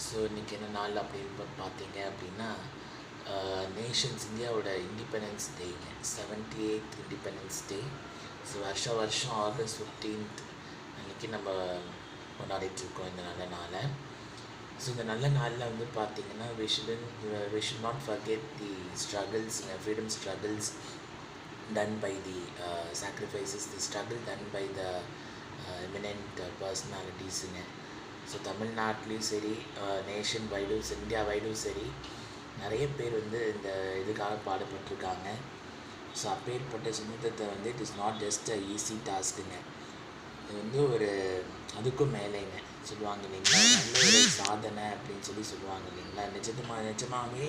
So இன்றைக்கி என்ன நாள் அப்படின்னு பார்த்தீங்க அப்படின்னா நேஷன்ஸ் இந்தியாவோட இண்டிபெண்டன்ஸ் டேங்க 78th இண்டிபெண்டன்ஸ் டே. ஸோ வருஷம் ஆகஸ்ட் 15th அன்றைக்கி நம்ம கொண்டாடிட்டுருக்கோம் இந்த நல்ல நாளை. ஸோ இந்த நல்ல நாளில் வந்து பார்த்திங்கன்னா we should not forget the struggles, freedom struggles done by the sacrifices, the struggle done by the eminent personalitiesங்க. ஸோ தமிழ்நாட்டிலையும் சரி, நேஷன் வைடும், இந்தியா வைடும் சரி, நிறைய பேர் வந்து இந்த இதுக்காக பாடுபட்டிருக்காங்க. ஸோ அப்பேற்பட்ட சுதந்திரத்தை வந்து it is not just a easy டாஸ்க்குங்க. இது வந்து ஒரு அதுக்கும் மேலேங்க சொல்லுவாங்க இல்லைங்களா, நல்ல ஒரு சாதனை அப்படின்னு சொல்லுவாங்க இல்லைங்களா. நிஜமாகவே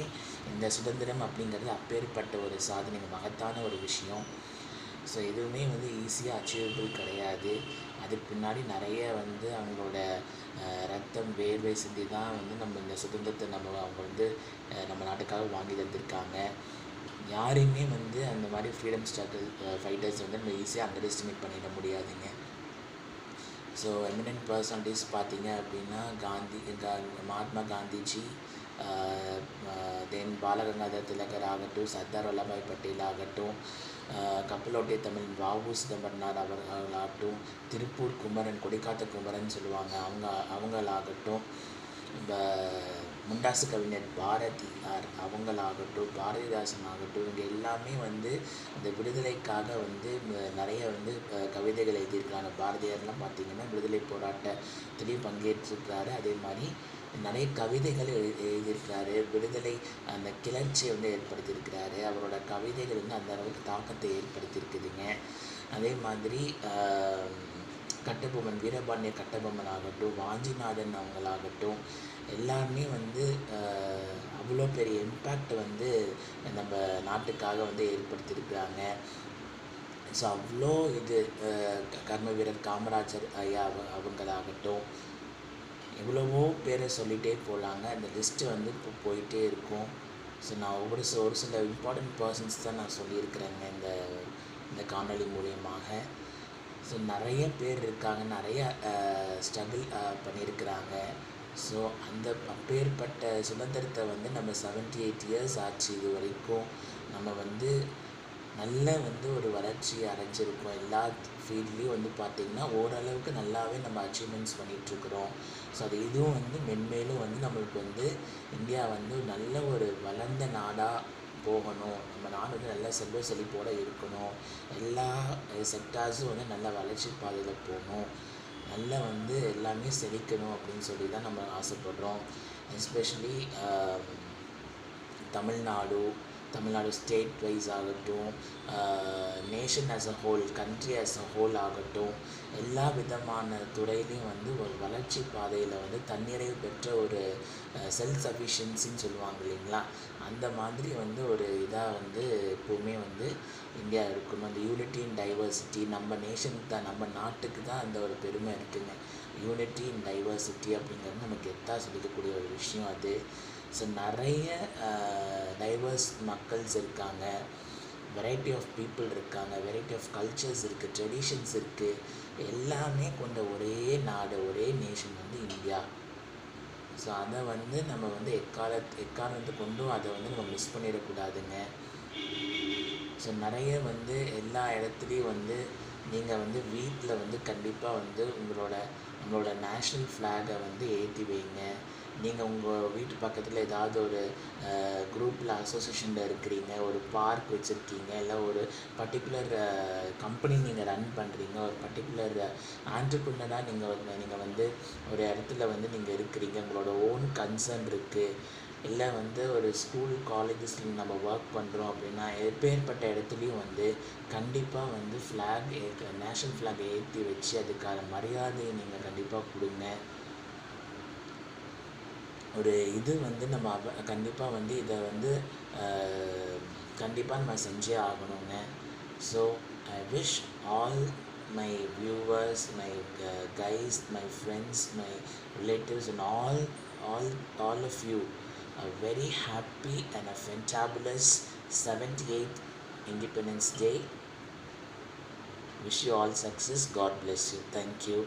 இந்த சுதந்திரம் அப்படிங்கிறது அப்பேற்பட்ட ஒரு சாதனைங்க, மகத்தான ஒரு விஷயம். ஸோ எதுவுமே வந்து ஈஸியாக அச்சீவபிள் கிடையாது. அதுக்கு பின்னாடி நிறைய வந்து அவங்களோட ரத்தம் வேர்வை சிந்தி தான் வந்து நம்ம இந்த சுதந்திரத்தை அவங்க வந்து நம்ம நாட்டுக்காக வாங்கி தந்திருக்காங்க. யாரையுமே வந்து அந்த மாதிரி ஃப்ரீடம் ஸ்ட்ரகிள் ஃபைட்டர்ஸ் வந்து நம்ம ஈஸியாக அண்டர் பண்ணிட முடியாதுங்க. ஸோ எமினன்ட் பர்சனாலிட்டிஸ் பார்த்தீங்க அப்படின்னா மகாத்மா காந்திஜி, தென் பாலகங்காதர் திலகர் ஆகட்டும், சர்தார் வல்லபாய் பட்டேல் ஆகட்டும், கப்பலோட்டிய தமிழ் வ.உ. சிதம்பரனார் அவர்களாகட்டும், திருப்பூர் குமரன், கொடிக்காத்த குமரன் சொல்லுவாங்க அவங்களாகட்டும், முண்டாசு கவிஞர் பாரதியார் அவங்களாகட்டும், பாரதிதாசன் ஆகட்டும், இவங்க எல்லாமே வந்து இந்த விடுதலைக்காக வந்து நிறைய வந்து கவிதைகள் எழுதியிருக்கிறாங்க. பாரதியார்லாம் பார்த்திங்கன்னா விடுதலை போராட்டத்திலையும் பங்கேற்றிருக்கிறாரு. அதே மாதிரி நிறைய கவிதைகள் எழுதியிருக்கிறாரு. விடுதலை அந்த கிளர்ச்சியை வந்து ஏற்படுத்தியிருக்கிறாரு. அவரோட கவிதைகள் வந்து அந்த அளவுக்கு தாக்கத்தை ஏற்படுத்தியிருக்குதுங்க. அதே மாதிரி கட்டபொம்மன், வீரபாண்டிய கட்டபொம்மன் ஆகட்டும், வாஞ்சிநாதன் அவங்களாகட்டும், எல்லாருமே வந்து அவ்வளோ பெரிய இம்பேக்ட் வந்து நம்ம நாட்டுக்காக வந்து ஏற்படுத்தியிருக்கிறாங்க. ஸோ அவ்வளோ இது கர்ம வீரர் காமராஜர் ஐயா அவங்களாகட்டும், எவ்வளவோ பேரை சொல்லிகிட்டே போகலாங்க. அந்த லிஸ்ட்டு வந்து இப்போ போயிட்டே இருக்கும். ஸோ நான் ஒரு சில இம்பார்ட்டண்ட் பர்சன்ஸ் தான் நான் சொல்லியிருக்கிறேங்க இந்த காணொளி மூலியமாக. ஸோ நிறைய பேர் இருக்காங்க, நிறைய ஸ்ட்ரகிள் பண்ணியிருக்கிறாங்க. ஸோ அந்த அப்பேற்பட்ட சுதந்திரத்தை வந்து நம்ம 78 இயர்ஸ் ஆச்சு இது வரைக்கும். நம்ம வந்து நல்ல வந்து ஒரு வளர்ச்சி அடைஞ்சிருக்கோம். எல்லா ஃபீல்ட்லேயும் வந்து பார்த்திங்கன்னா ஓரளவுக்கு நல்லாவே நம்ம அச்சீவ்மெண்ட்ஸ் பண்ணிகிட்ருக்குறோம். ஸோ அது இதுவும் வந்து மென்மேலும் வந்து நம்மளுக்கு வந்து இந்தியா வந்து நல்ல ஒரு வளர்ந்த நாடாக போகணும். நம்ம நாடு வந்து நல்ல செல்வ செழிப்போடு இருக்கணும். எல்லா செக்டார்ஸும் வந்து நல்ல வளர்ச்சி பாதையில் போகணும். நல்லா வந்து எல்லாமே செழிக்கணும் அப்படின்னு சொல்லி தான் நம்ம ஆசைப்படுறோம். எஸ்பெஷலி தமிழ்நாடு ஸ்டேட் வைஸ் ஆகட்டும், nation as a whole, country as a whole ஆகட்டும், எல்லா விதமான துறையிலையும் வந்து ஒரு வளர்ச்சி பாதையில் வந்து தன்னிறைவு பெற்ற ஒரு செல்ஃப் சஃபிஷியன்சின்னு சொல்லுவாங்க இல்லைங்களா, அந்த மாதிரி வந்து ஒரு இதாக வந்து எப்போவுமே வந்து இந்தியா இருக்கணும். அந்த யூனிட்டி இன் டைவர்சிட்டி நம்ம நேஷனுக்கு தான், நம்ம நாட்டுக்கு தான் அந்த ஒரு பெருமை இருக்குங்க. யூனிட்டி இன் டைவர்சிட்டி அப்படிங்கிறது நமக்கு சொல்லிக்கக்கூடிய ஒரு விஷயம் அது. ஸோ நிறைய டைவர்ஸ் மக்கள்ஸ் இருக்காங்க, வெரைட்டி ஆஃப் பீப்புள் இருக்காங்க, வெரைட்டி ஆஃப் கல்ச்சர்ஸ் இருக்குது, ட்ரெடிஷன்ஸ் இருக்குது, எல்லாமே கொண்ட ஒரே நாடு, ஒரே நேஷன் வந்து இந்தியா. ஸோ அதை வந்து நம்ம வந்து எக்காரணத்தை கொண்டும் அதை வந்து நம்ம மிஸ் பண்ணிடக்கூடாதுங்க. ஸோ நிறைய வந்து எல்லா இடத்துலையும் வந்து நீங்கள் வந்து வீட்டில் வந்து கண்டிப்பாக வந்து நம்மளோட நேஷ்னல் ஃப்ளாகை வந்து ஏற்றி வைங்க. நீங்கள் உங்கள் வீட்டு பக்கத்தில் ஏதாவது ஒரு குரூப்பில் அசோசியேஷனில் இருக்கிறீங்க, ஒரு பார்க் வச்சுருக்கீங்க, இல்லை ஒரு பர்டிகுலர் கம்பெனி நீங்கள் ரன் பண்ணுறீங்க, ஒரு பர்டிகுலர் ஆண்டர்ப்ரனராக நீங்கள் வந்து ஒரு இடத்துல வந்து நீங்கள் இருக்கிறீங்க, உங்களோட ஓன் கன்சர்ன் இருக்குது, இல்லை வந்து ஒரு ஸ்கூல் காலேஜஸில் நம்ம ஒர்க் பண்ணுறோம் அப்படின்னா எப்பேற்பட்ட இடத்துலையும் வந்து கண்டிப்பாக வந்து நேஷ்னல் ஃப்ளாக் ஏற்றி வச்சு அதுக்கான மரியாதையை நீங்கள் கண்டிப்பாக கொடுங்க. ஒரு இது வந்து நம்ம கண்டிப்பாக வந்து இதை வந்து கண்டிப்பாக நம்ம செஞ்சே ஆகணுங்க. So I wish all my viewers, my guys, my friends, my relatives and all of you a very happy and a fantabulous 78th Independence Day. Wish you all success. God bless you. Thank you.